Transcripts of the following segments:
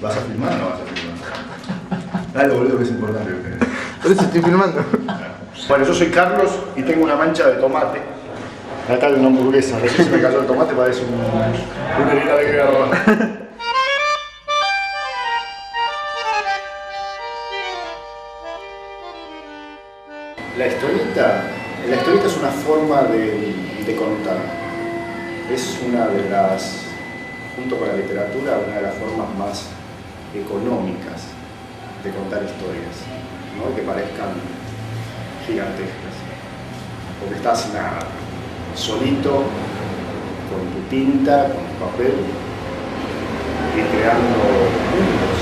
¿Vas a filmar o no vas a filmar? Dale, boludo, que es importante. Por eso estoy filmando. Bueno, yo soy Carlos y tengo una mancha de tomate. Acá hay una hamburguesa, recién se me cayó el tomate, parece una herida de guerra. La historieta es una forma de contar. Es una de las, junto con la literatura, una de las formas más económicas de contar historias, ¿no? Que parezcan gigantescas. Porque estás solito, con tu tinta, con tu papel, y creando mundos,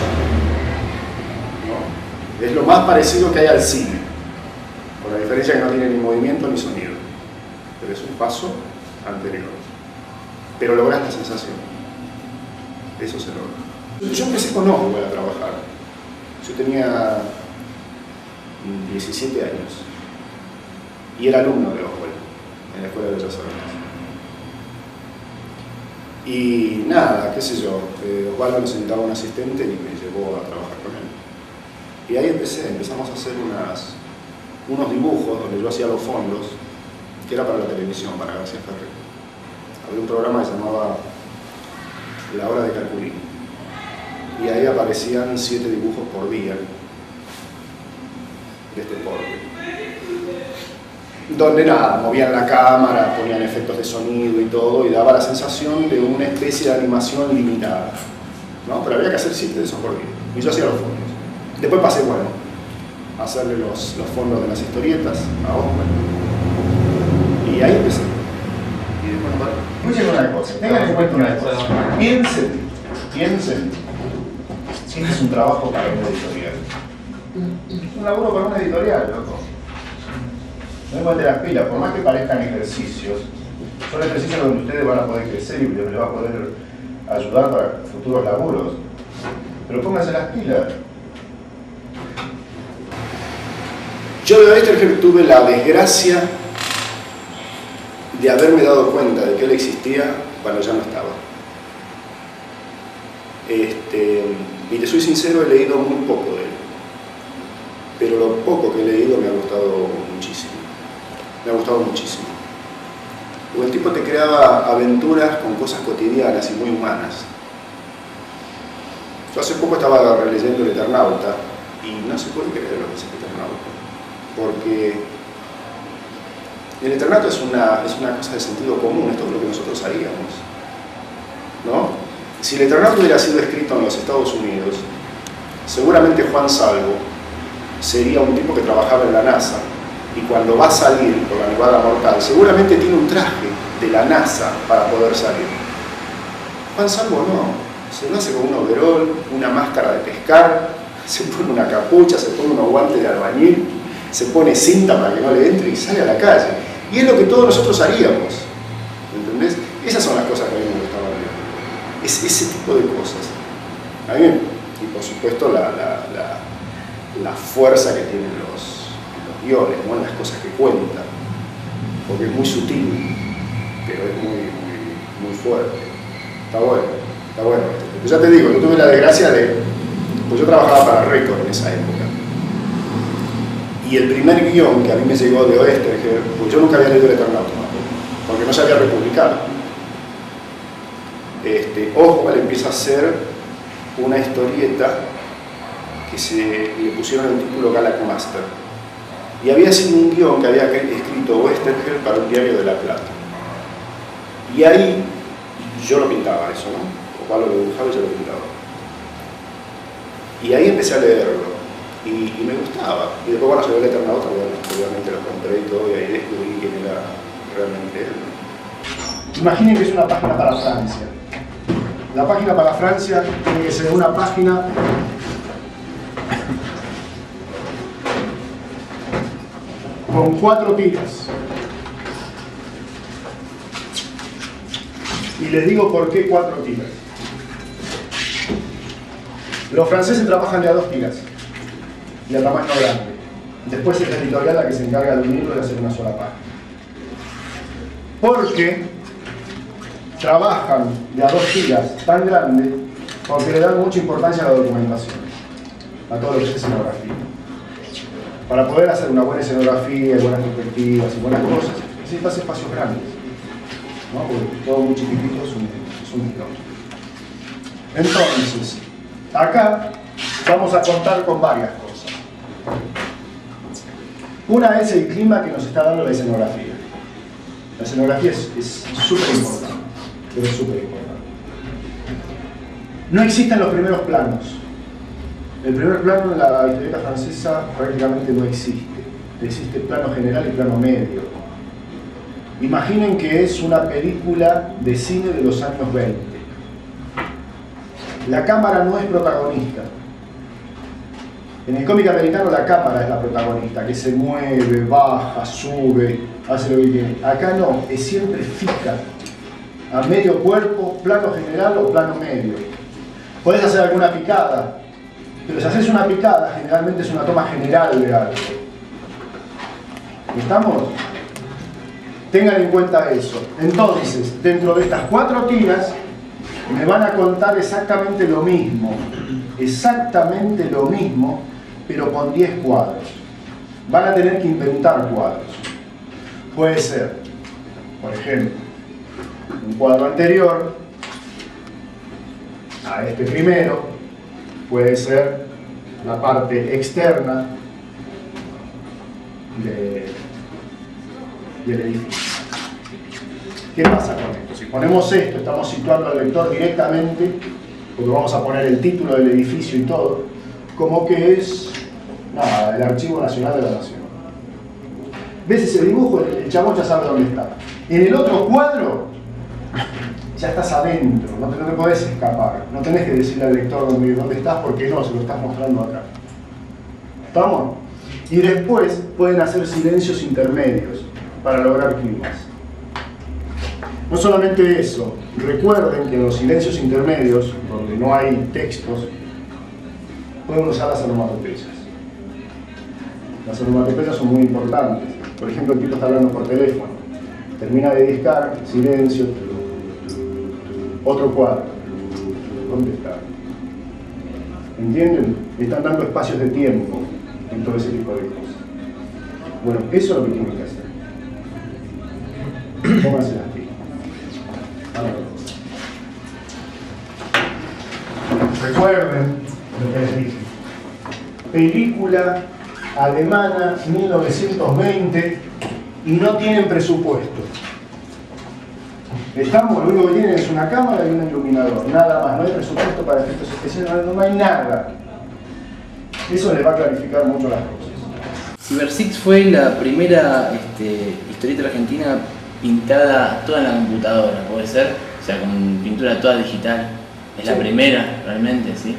¿no? Es lo más parecido que hay al cine. Con la diferencia que no tiene ni movimiento ni sonido, pero es un paso anterior. Pero logras la sensación. Eso se logra. Yo empecé con Oswald a trabajar. Yo tenía 17 años y era alumno de Oswald en la Escuela de Bellas Artes. Y nada, qué sé yo, Osvaldo necesitaba un asistente y me llevó a trabajar con él. Y ahí empezamos a hacer unos dibujos donde yo hacía los fondos, que era para la televisión, para García Ferrer. Había un programa que se llamaba La Hora de Calculín, y ahí aparecían 7 dibujos por día de este porte, donde nada, movían la cámara, ponían efectos de sonido y todo, y daba la sensación de una especie de animación limitada, ¿no? Pero había que hacer 7 de esos por día, y yo hacía los fondos. Después pasé, bueno, a hacerle los fondos de las historietas a Oswald. Y ahí empecé. Y después, bueno, escuchen una cosa, tengan en cuenta una cosa. Piensen. Este es un trabajo para una editorial. Es un laburo para una editorial, loco. No me meten las pilas, por más que parezcan ejercicios, son ejercicios donde ustedes van a poder crecer y les va a poder ayudar para futuros laburos. Pero pónganse las pilas. Yo de Oesterheld tuve la desgracia de haberme dado cuenta de que él existía cuando ya no estaba. Y te soy sincero, he leído muy poco de él, pero lo poco que he leído me ha gustado muchísimo. Me ha gustado muchísimo. Porque el tipo te creaba aventuras con cosas cotidianas y muy humanas. Yo hace poco estaba releyendo El Eternauta y no se puede creer lo que es El Eternauta. Porque el Eternauta es una cosa de sentido común, esto es lo que nosotros haríamos, ¿no? Si el Eternauta hubiera sido escrito en los Estados Unidos, seguramente Juan Salvo sería un tipo que trabajaba en la NASA y cuando va a salir por la Nevada Mortal, seguramente tiene un traje de la NASA para poder salir. Juan Salvo no, se lo hace con un overol, una máscara de pescar, se pone una capucha, se pone unos guantes de albañil, se pone cinta para que no le entre y sale a la calle. Y es lo que todos nosotros haríamos, ¿entendés? Esas son las cosas que a mí me gustaban leer. Es ese tipo de cosas. A mí, y por supuesto la fuerza que tienen los guiones, ¿no? Las cosas que cuentan, porque es muy sutil, pero es muy fuerte. Está bueno. Ya te digo, yo tuve la desgracia pues yo trabajaba para Record en esa época. Y el primer guión que a mí me llegó de Oesterheld, pues yo nunca había leído El Eternauta, porque no se había republicado. Oswald empieza a hacer una historieta que le pusieron el título Galac Master. Y había sido un guión que había escrito Oesterheld para un diario de La Plata. Y ahí yo lo pintaba eso, ¿no? Oswald lo dibujaba y yo lo pintaba. Y ahí empecé a leerlo. Y me gustaba. Y después cuando salió El Eternauta, obviamente lo compré y todo, y ahí descubrí quién era realmente él. Imaginen que es una página para Francia. La página para Francia tiene que ser una página con 4 tiras. Y les digo por qué 4 tiras. Los franceses trabajan de a 2 tiras y a tamaño grande. Después es la editorial la que se encarga de unirlo y de hacer una sola página. Porque trabajan de a 2 tiras tan grande porque le dan mucha importancia a la documentación, a todo lo que es escenografía. Para poder hacer una buena escenografía, buenas perspectivas y buenas cosas, necesitas espacios grandes, ¿no? Porque todo muy chiquitito es un quilombo. Entonces, acá vamos a contar con varias cosas. Una es el clima que nos está dando la escenografía. La escenografía es súper importante, pero es súper importante. No existen los primeros planos. El primer plano en la historieta francesa prácticamente no existe. Existe plano general y plano medio. Imaginen que es una película de cine de los años 20. La cámara no es protagonista. En el cómic americano la cámara es la protagonista, que se mueve, baja, sube, hace lo que quiere. Acá no, es siempre fija, a medio cuerpo, plano general o plano medio. Podés hacer alguna picada, pero si haces una picada, generalmente es una toma general de algo. ¿Estamos? Tengan en cuenta eso. Entonces, dentro de estas 4 tiras, me van a contar exactamente lo mismo, pero con 10 cuadros. Van a tener que inventar cuadros. Puede ser, por ejemplo, un cuadro anterior a este primero, puede ser la parte externa del edificio. ¿Qué pasa con esto? Si ponemos esto, estamos situando al lector directamente, porque vamos a poner el título del edificio y todo, como que es, nada, el Archivo Nacional de la Nación. ¿Ves ese dibujo? El chabón ya sabe dónde está. En el otro cuadro, ya estás adentro, no te podés escapar. No tenés que decirle al lector dónde estás, porque no, se lo estás mostrando acá. ¿Estamos? Y después pueden hacer silencios intermedios para lograr climas. No solamente eso, recuerden que en los silencios intermedios, donde no hay textos, pueden usar las onomatopeyas. Las onomatopeyas son muy importantes. Por ejemplo, el tipo está hablando por teléfono, termina de discar, silencio, otro cuadro. ¿Dónde está? ¿Entienden? Están dando espacios de tiempo en todo ese tipo de cosas. Bueno, eso es lo que tienen que hacer. Pónganse las pilas. Recuerden lo que les dije. Película alemana 1920 y no tienen presupuesto. Estamos, lo único que tienen es una cámara y un iluminador, nada más, no hay presupuesto para efectos especiales, no hay nada. Eso les va a clarificar mucho las cosas. Cyber Six fue la primera historieta argentina pintada toda en la computadora, ¿puede ser? O sea, con pintura toda digital. Es la primera, realmente, ¿sí?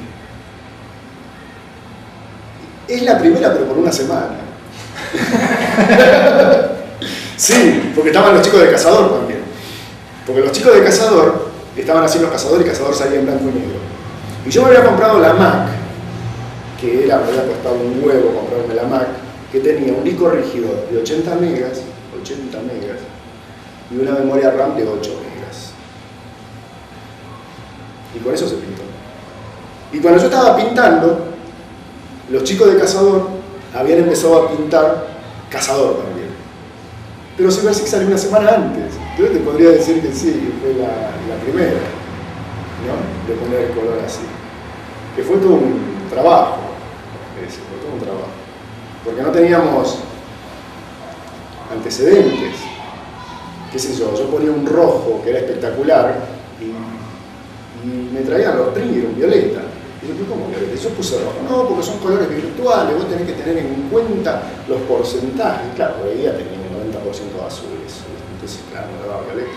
Es la primera, pero por una semana. Sí, porque estaban los chicos de Cazador también. Porque los chicos de Cazador estaban haciendo Cazador y Cazador salía en blanco y negro. Y yo me había comprado la Mac, que me había costado un huevo comprarme la Mac, que tenía un disco rígido de 80 megas, y una memoria RAM de 8 megas. Y con eso se pintó. Y cuando yo estaba pintando, los chicos de Cazador habían empezado a pintar Cazador también. Pero Cyber Six salió una semana antes. Entonces te podría decir que sí, que fue la primera, ¿no? De poner el color así. Que fue todo un trabajo. Fue todo un trabajo. Porque no teníamos antecedentes. Qué sé yo ponía un rojo que era espectacular y me traían los trillos, violeta. Y yo, ¿cómo violeta? Yo puse rojo. No, porque son colores virtuales, vos tenés que tener en cuenta los porcentajes. Claro, hoy día tenía el 90% azules. Entonces, claro, me daba violeta.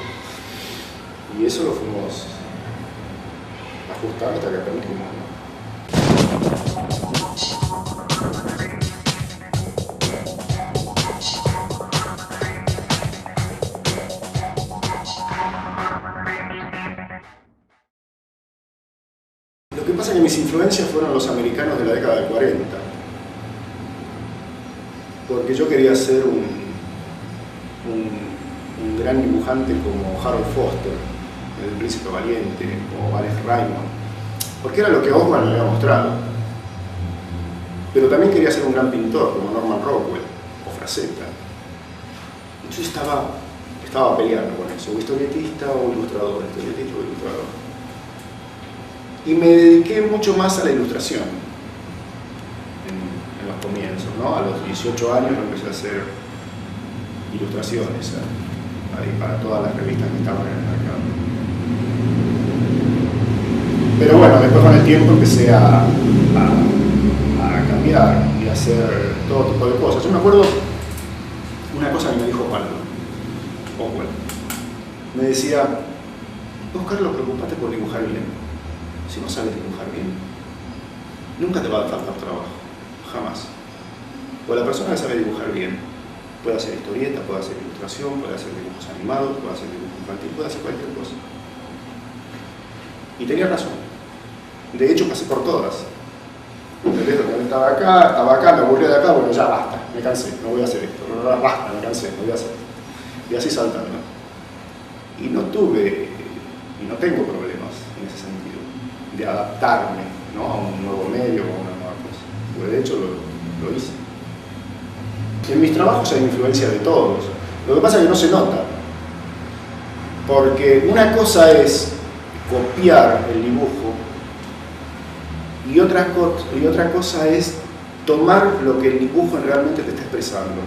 Y eso lo fuimos ajustando hasta que aprendimos, ¿no? Lo que pasa es que mis influencias fueron los americanos de la década del 40. Porque yo quería ser un gran dibujante como Harold Foster, el Príncipe Valiente, o Alex Raymond. porque era lo que Oswald me había mostrado. Pero también quería ser un gran pintor, como Norman Rockwell o Frazetta. Entonces estaba peleando con eso, o historietista o ilustrador, historietista o ilustrador. Y me dediqué mucho más a la ilustración en los comienzos, ¿no? A los 18 años empecé a hacer ilustraciones ahí para todas las revistas que estaban en el mercado. Pero bueno, después con el tiempo empecé a cambiar y a hacer todo tipo de cosas. Yo me acuerdo una cosa que me dijo Oswald. Me decía, vos, Carlos, preocupate por dibujar bien. Si no sabes dibujar bien, nunca te va a faltar trabajo, jamás. O la persona que sabe dibujar bien puede hacer historieta, puede hacer ilustración, puede hacer dibujos animados, puede hacer dibujo infantil, puede hacer cualquier cosa. Y tenía razón. De hecho, pasé por todas. Estaba acá, me aburrí de acá, bueno, ya basta, me cansé, no voy a hacer esto, basta, me cansé, no voy a hacer esto. Y así saltando. Y no tuve, y no tengo problemas en ese sentido, de adaptarme, ¿no?, a un nuevo medio o a una nueva cosa. Porque de hecho lo hice. En mis trabajos hay influencia de todos. Lo que pasa es que no se nota. Porque una cosa es copiar el dibujo y otra cosa es tomar lo que el dibujo realmente te está expresando.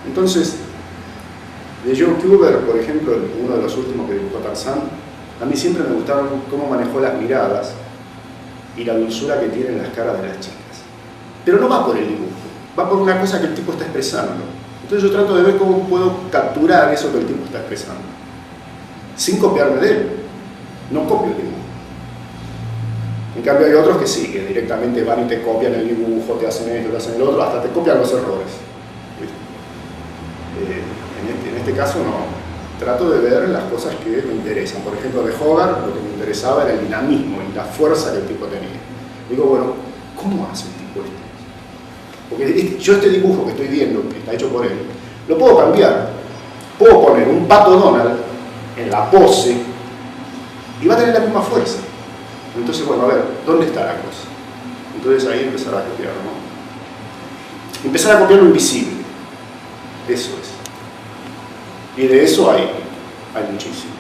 Entonces, de Joe Kubert, por ejemplo, uno de los últimos que dibujó Tarzán, a mí siempre me gustaron cómo manejó las miradas y la dulzura que tienen las caras de las chicas. Pero no va por el dibujo, va por una cosa que el tipo está expresando. Entonces yo trato de ver cómo puedo capturar eso que el tipo está expresando, sin copiarme de él. No copio el dibujo. En cambio hay otros que sí, que directamente van y te copian el dibujo, te hacen esto, te hacen el otro, hasta te copian los errores. En este caso no. Trato de ver las cosas que me interesan. Por ejemplo, de Hogarth lo que me interesaba era el dinamismo y la fuerza que el tipo tenía. Digo, bueno, ¿cómo hace el tipo esto? Porque yo este dibujo que estoy viendo, que está hecho por él, lo puedo cambiar. Puedo poner un Pato Donald en la pose y va a tener la misma fuerza. Entonces, bueno, a ver, ¿dónde está la cosa? Entonces ahí empezar a copiar, ¿no? Empezar a copiar lo invisible. Eso es. Y de eso hay muchísimo.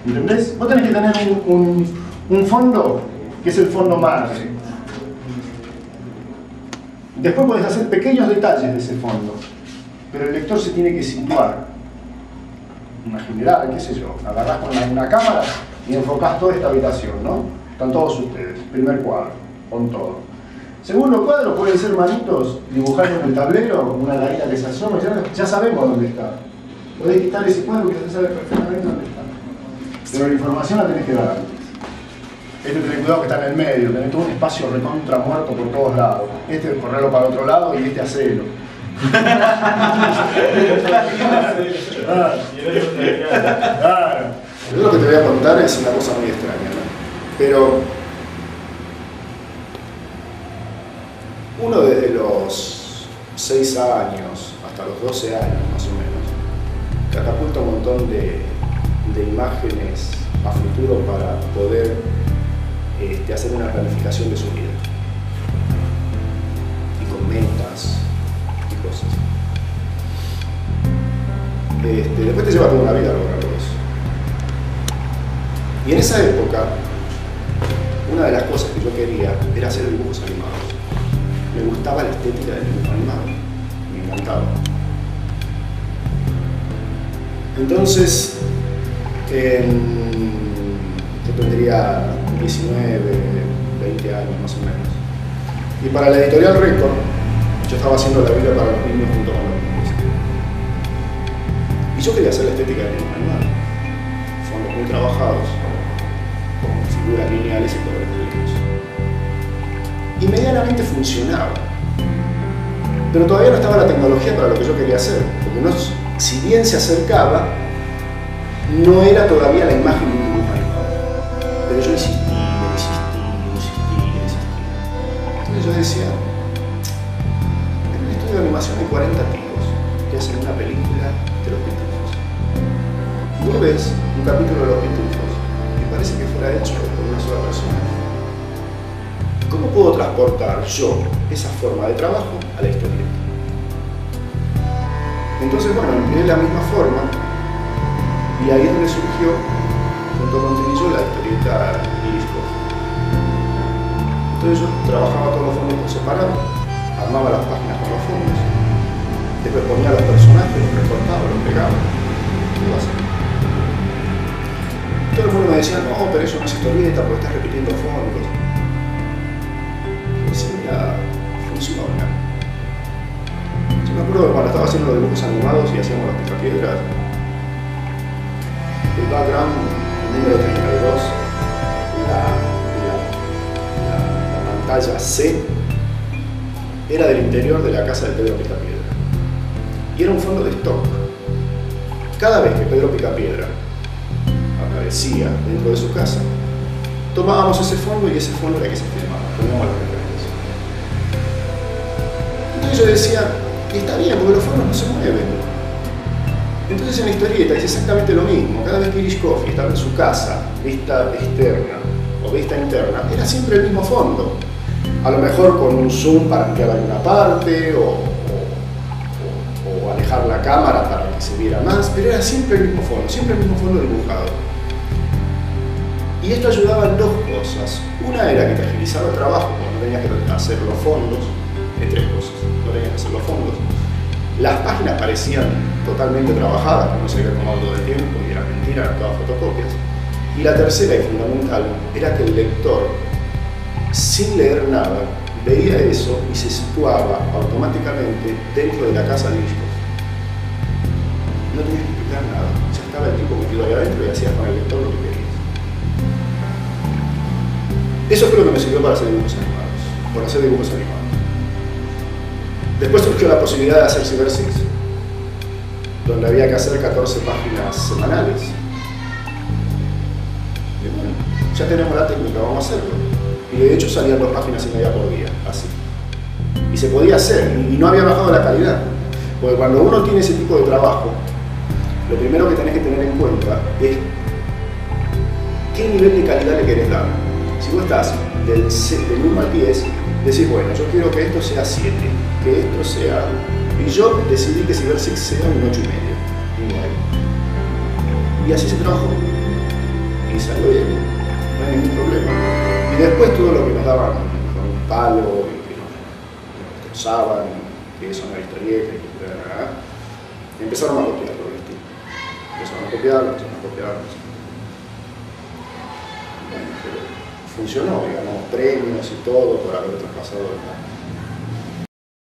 ¿Entendés? Vos tenés que tener un fondo que es el fondo madre. Después podés hacer pequeños detalles de ese fondo, pero el lector se tiene que situar. Una general, qué sé yo, agarrás con una cámara y enfocás toda esta habitación, ¿no? Están todos ustedes, primer cuadro, con todo. Segundo cuadro pueden ser manitos dibujando en el tablero, una larita que se asoma, ya sabemos dónde está. Podés quitar ese cuadro que ya sabe perfectamente dónde está. Pero la información la tenés que dar antes. Este tenés cuidado que está en el medio, tenés todo un espacio recontra muerto por todos lados. Este correrlo para el otro lado y este hacelo. Claro. Yo lo que te voy a contar es una cosa muy extraña, ¿no? Pero uno desde los 6 años hasta los 12 años más o menos catapulta un montón de imágenes a futuro para poder hacer una planificación de su vida y con metas y cosas. Después te lleva toda una vida a lograr todo eso. Y en esa época, una de las cosas que yo quería era hacer dibujos animados. Me gustaba la estética del dibujo animado, me encantaba. Entonces, yo tendría 19, 20 años más o menos. Y para la editorial Record, yo estaba haciendo la vida para los niños junto con los niños. Y yo quería hacer la estética del dibujo animado. Fondos muy trabajados, con figuras lineales y colores vivos. Y medianamente funcionaba. Pero todavía no estaba la tecnología para lo que yo quería hacer. Porque no, si bien se acercaba, no era todavía la imagen de un dibujo animado. Pero yo insistí. Entonces yo decía, en un estudio de animación hay 40 tipos que hacen una película de los pitufos. Y Vos ves un capítulo de Los Pitufos y parece que fuera hecho por una sola persona. ¿Cómo puedo transportar yo esa forma de trabajo a la historieta? Entonces, bueno, empleé la misma forma y ahí es donde surgió, junto con Trillo, la historieta Iris Coffee. Entonces yo trabajaba todos los fondos por separado, armaba las páginas con los fondos, después ponía los personajes, los recortaba, los pegaba. Todo el mundo me decía, no, pero eso no es historieta porque estás repitiendo fondos. Y decía, mira, funciona. Yo me acuerdo que cuando estaba haciendo los dibujos animados y hacíamos las picapiedras, el background, el número 32, la pantalla C, era del interior de la casa de Pedro Picapiedra. Y era un fondo de stock. Cada vez que Pedro Picapiedra aparecía dentro de su casa, tomábamos ese fondo y ese fondo era el que se filmaba, poníamos las referencias. Entonces yo decía, está bien, porque los fondos no se mueven. Entonces en la historieta es exactamente lo mismo. Cada vez que Irish Coffee estaba en su casa, vista externa o vista interna, era siempre el mismo fondo. A lo mejor con un zoom para ampliar alguna parte o alejar la cámara para que se viera más, pero era siempre el mismo fondo dibujado. Y esto ayudaba en dos cosas. Una era que te agilizaba el trabajo, cuando tenías que hacer los fondos, de tres cosas, no tenías que hacer los fondos. Las páginas parecían totalmente trabajadas, que no se había tomado todo el tiempo y era mentira, eran todas fotocopias. Y la tercera y fundamental era que el lector, sin leer nada, veía eso y se situaba automáticamente dentro de la casa de Irish Coffee. No tenías que explicar nada, ya estaba el tipo metido ahí adentro y hacías con el lector lo que querías. Eso fue lo que me sirvió para hacer dibujos animados, por hacer dibujos animados. Después surgió la posibilidad de hacer Cyber Six, donde había que hacer 14 páginas semanales. Y bueno, ya tenemos la técnica, vamos a hacerlo. Y de hecho salían 2 páginas y media por día, así. Y se podía hacer, y no había bajado la calidad. Porque cuando uno tiene ese tipo de trabajo, lo primero que tenés que tener en cuenta es qué nivel de calidad le querés dar. Si vos estás del 1 al 10, decís, bueno, yo quiero que esto sea 7, que esto sea... Y yo decidí que Cyber Six sea un 8,5, un 9. Y así se trabajó. Y salió bien, no hay ningún problema. Y después todo lo que nos daban con un palo, y que nos destrozaban, que eso no era historieta, empezaron a copiar por el estilo. Empezaron a copiar. Bueno, pero funcionó, digamos, premios y todo por haber traspasado el